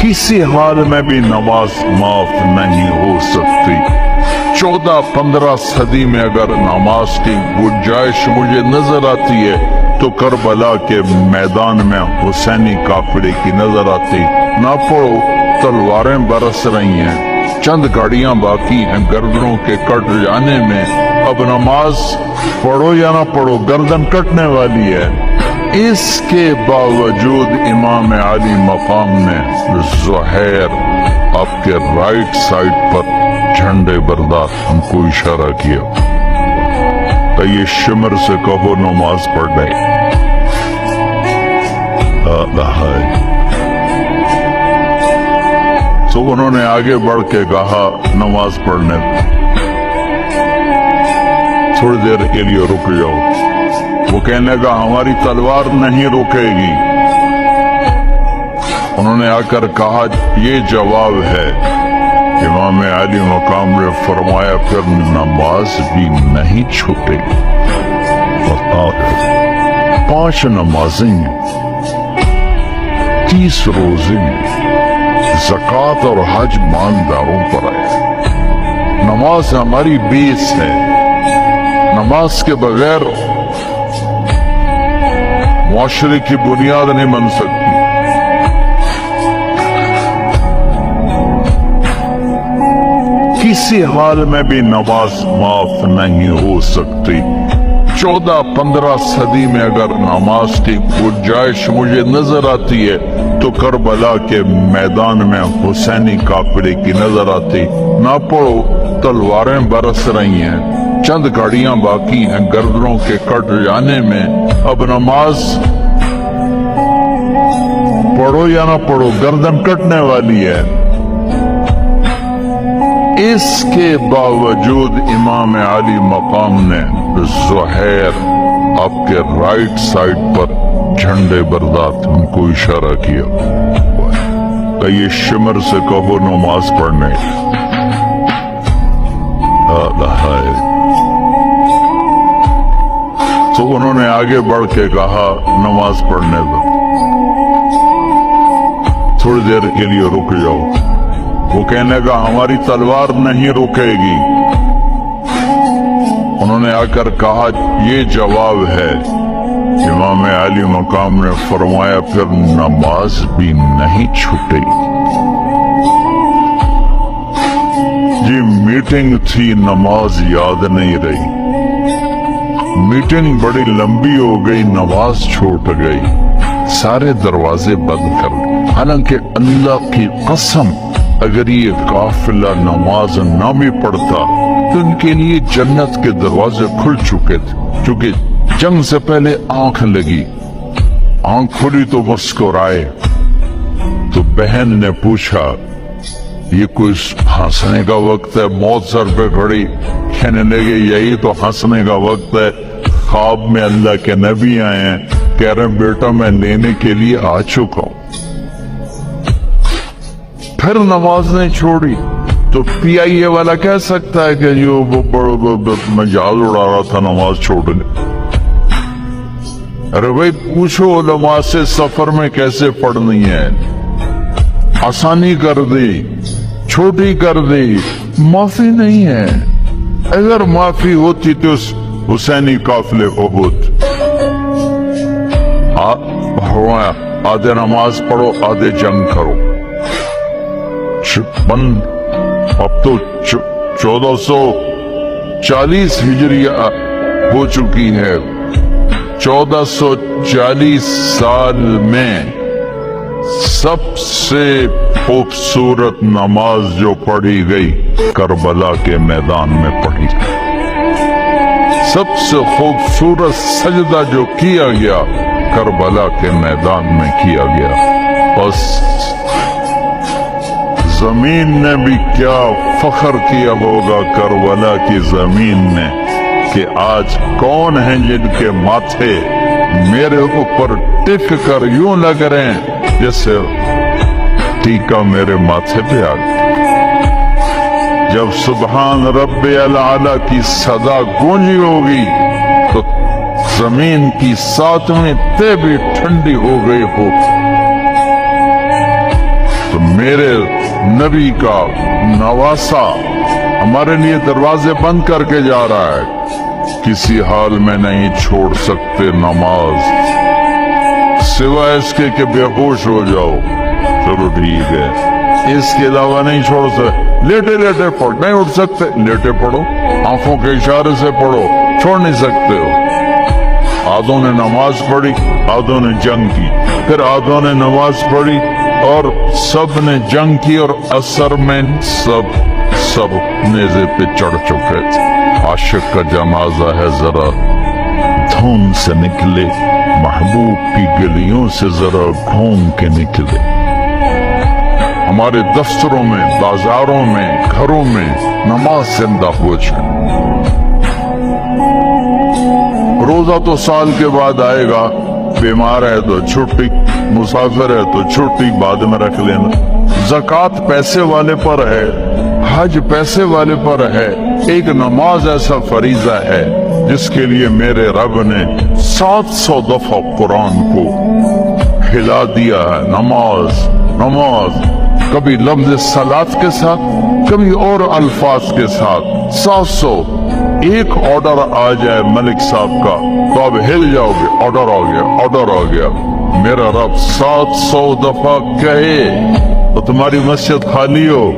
किसी हाल में भी नमाज माफ नहीं हो सकती। 14-15 सदी में अगर नमाज की गुंजाइश मुझे नजर आती है तो करबला के मैदान में हुसैनी काफिले की नजर आती। ना पढ़ो, तलवारें बरस रही हैं, चंद गाड़ियां बाकी हैं गर्दनों के कट जाने में। अब नमाज पढ़ो या ना पढ़ो, गर्दन कटने वाली है। इसके बावजूद इमाम आली मकाम ने ज़ुहैर आपके राइट साइड पर झंडे बरदार हमको इशारा किया। तो ये शिमर से कहो नमाज पढ़ रहे। तो उन्होंने आगे बढ़ के कहा नमाज पढ़ने थोड़ी देर के लिए रुक जाओ। वो कहने लगा हमारी तलवार नहीं रुकेगी। उन्होंने आकर कहा ये जवाब है। इमाम अली मकाम ने फरमाया फिर नमाज भी नहीं छूटेगी। 5 नमाजें, 30 रोजे, ज़कात और हज मानदारों पर है। नमाज हमारी बेस है। नमाज के बगैर मुआशरे की बुनियाद नहीं बन सकती। किसी हाल में भी नमाज माफ नहीं हो सकती। 14-15 सदी में अगर नमाज की गुंजाइश मुझे नजर आती है तो करबला के मैदान में हुसैनी काफिले की नजर आती। ना पढ़ो, तलवारें बरस रही हैं, चंद गाड़ियां बाकी हैं गर्दनों के कट जाने में। अब नमाज पढ़ो या ना पढ़ो, गर्दन कटने वाली है। इसके बावजूद इमाम आली मकाम ने ज़ुहैर आपके राइट साइड पर झंडे बरदार उनको इशारा किया। तो ये शिमर से कहो नमाज पढ़ने। तो उन्होंने आगे बढ़ के कहा नमाज पढ़ने दो, थोड़ी देर के लिए रुक जाओ। वो कहने लगा हमारी तलवार नहीं रुकेगी। उन्होंने आकर कहा ये जवाब है। इमाम अली मकाम ने फरमाया फिर नमाज भी नहीं छूटेगी। जी मीटिंग थी, नमाज याद नहीं रही। मीटिंग बड़ी लंबी हो गई, नमाज छूट गई, सारे दरवाजे बंद कर गए। हालांकि अल्लाह की कसम अगर ये काफिला नमाज ना भी पढ़ता तो इनके लिए जन्नत के दरवाजे खुल चुके थे। क्योंकि जंग से पहले आंख लगी, आंख खुली तो मुस्कुराए। तो बहन ने पूछा ये कोई हंसने का वक्त है? मौत सर पे खड़ी, कहने लगे यही तो हंसने का वक्त है। ख्वाब में अल्लाह के नबी आए हैं, कह रहे हैं बेटा मैं लेने के लिए आ चुका हूं। फिर नमाज नहीं छोड़ी तो PIA वाला कह सकता है कि जो वो मजाल उड़ा रहा था नमाज छोड़ने। अरे भाई पूछो उलमा से सफर में कैसे पढ़नी है, आसानी कर दी, छोटी कर दी, माफी नहीं है। अगर माफी होती तो हुसैनी काफिले को होती। आधे नमाज पढ़ो, आधे जंग करो। अब तो 1440 हिजरिया हो चुकी है। 1440 साल में सबसे खूबसूरत नमाज जो पढ़ी गई करबला के मैदान में पढ़ी। सबसे खूबसूरत सजदा जो किया गया करबला के मैदान में किया गया। बस जमीन ने भी क्या फख्र किया होगा करबला की जमीन ने कि आज कौन है जिनके माथे मेरे ऊपर टिक कर यूं लग रहे हैं जैसे टीका मेरे माथे पे आ गया। जब सुबहान रब्बे अल आला की सदा गूंजी होगी तो जमीन की 7वीं तह भी ठंडी हो गई हो। तो میرے نبی کا نواسا ہمارے لیے دروازے بند کر کے جا رہا ہے. کسی حال میں نہیں چھوڑ سکتے نماز سوائے اس کے کہ بے ہوش ہو جاؤ. چلو ٹھیک ہے, اس کے علاوہ نہیں چھوڑ سکتے. لیٹے لیٹے پڑھ, نہیں اٹھ سکتے لیٹے پڑھو, آنکھوں کے اشارے سے پڑھو, چھوڑ نہیں سکتے ہو. آدھوں نے نماز پڑھی, آدھوں نے جنگ کی, پھر آدھوں نے نماز پڑھی اور سب نے جنگ کی, اور اثر میں سب نیزے پہ چڑھ چکے تھے. عاشق کا جنازہ ہے, ذرا دھون سے نکلے, محبوب کی گلیوں سے ذرا گھوم کے نکلے. ہمارے دفتروں میں, بازاروں میں, گھروں میں نماز زندہ ہو جائے. روزہ تو سال کے بعد آئے گا, بیمار ہے تو چھٹی, مسافر ہے تو چھٹی بعد میں رکھ لینا. زکوٰۃ پیسے والے پر ہے, حج پیسے والے پر ہے. ایک نماز ایسا فریضہ ہے جس کے لیے میرے رب نے 700 دفعہ قرآن کو ہلا دیا ہے. نماز نماز, کبھی لفظ صلاۃ کے ساتھ, کبھی اور الفاظ کے ساتھ. 700. ایک آرڈر آ جائے ملک صاحب کا تو آپ ہل جاؤ گے, آرڈر آ گیا, آرڈر آ گیا. میرا رب 700 دفعہ کہے تو تمہاری مسجد خالی ہو.